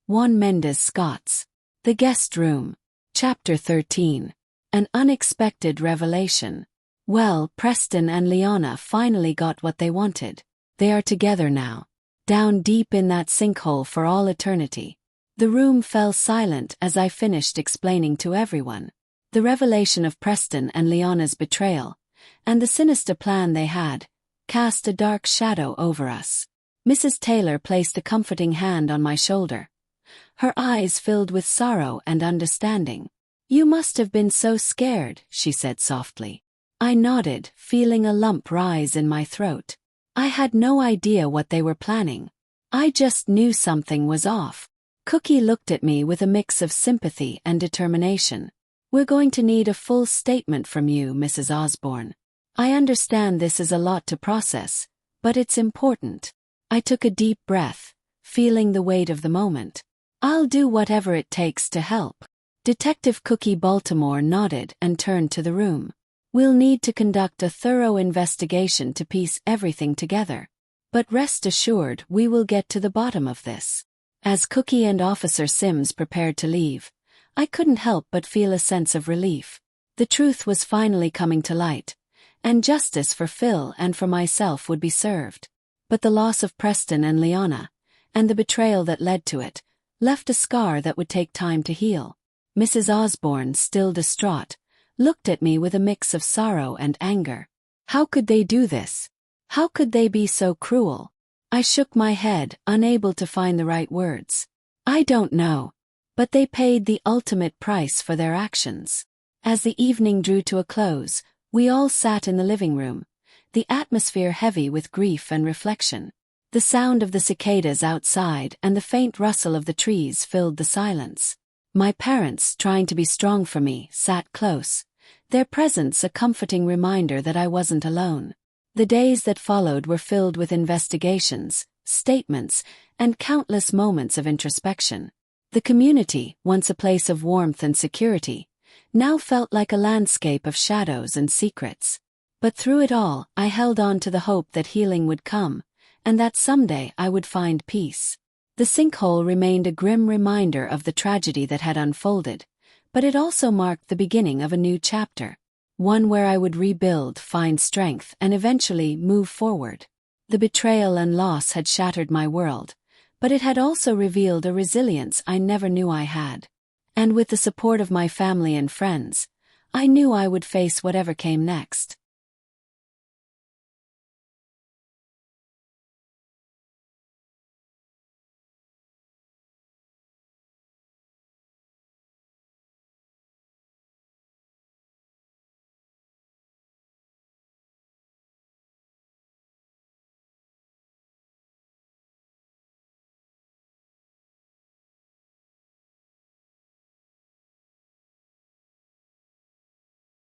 Juan Mendez Scott's The Guest Room. Chapter 13. An Unexpected Revelation. Well, Preston and Liana finally got what they wanted. They are together now. Down deep in that sinkhole for all eternity. The room fell silent as I finished explaining to everyone. The revelation of Preston and Liana's betrayal, and the sinister plan they had, cast a dark shadow over us. Mrs. Taylor placed a comforting hand on my shoulder. Her eyes filled with sorrow and understanding. "You must have been so scared," she said softly. I nodded, feeling a lump rise in my throat. I had no idea what they were planning. I just knew something was off. Cookie looked at me with a mix of sympathy and determination. "We're going to need a full statement from you, Mrs. Osborn. I understand this is a lot to process, but it's important." I took a deep breath, feeling the weight of the moment. "I'll do whatever it takes to help." Detective Cookie Baltimore nodded and turned to the room. "We'll need to conduct a thorough investigation to piece everything together. But rest assured we will get to the bottom of this." As Cookie and Officer Sims prepared to leave, I couldn't help but feel a sense of relief. The truth was finally coming to light, and justice for Phil and for myself would be served. But the loss of Preston and Liana, and the betrayal that led to it, left a scar that would take time to heal. Mrs. Osborn, still distraught, looked at me with a mix of sorrow and anger. How could they do this? How could they be so cruel? I shook my head, unable to find the right words. I don't know. But they paid the ultimate price for their actions. As the evening drew to a close, we all sat in the living room, the atmosphere heavy with grief and reflection. The sound of the cicadas outside and the faint rustle of the trees filled the silence. My parents, trying to be strong for me, sat close, their presence a comforting reminder that I wasn't alone. The days that followed were filled with investigations, statements, and countless moments of introspection. The community, once a place of warmth and security, now felt like a landscape of shadows and secrets. But through it all, I held on to the hope that healing would come, and that someday I would find peace. The sinkhole remained a grim reminder of the tragedy that had unfolded, but it also marked the beginning of a new chapter. One where I would rebuild, find strength, and eventually move forward. The betrayal and loss had shattered my world, but it had also revealed a resilience I never knew I had. And with the support of my family and friends, I knew I would face whatever came next.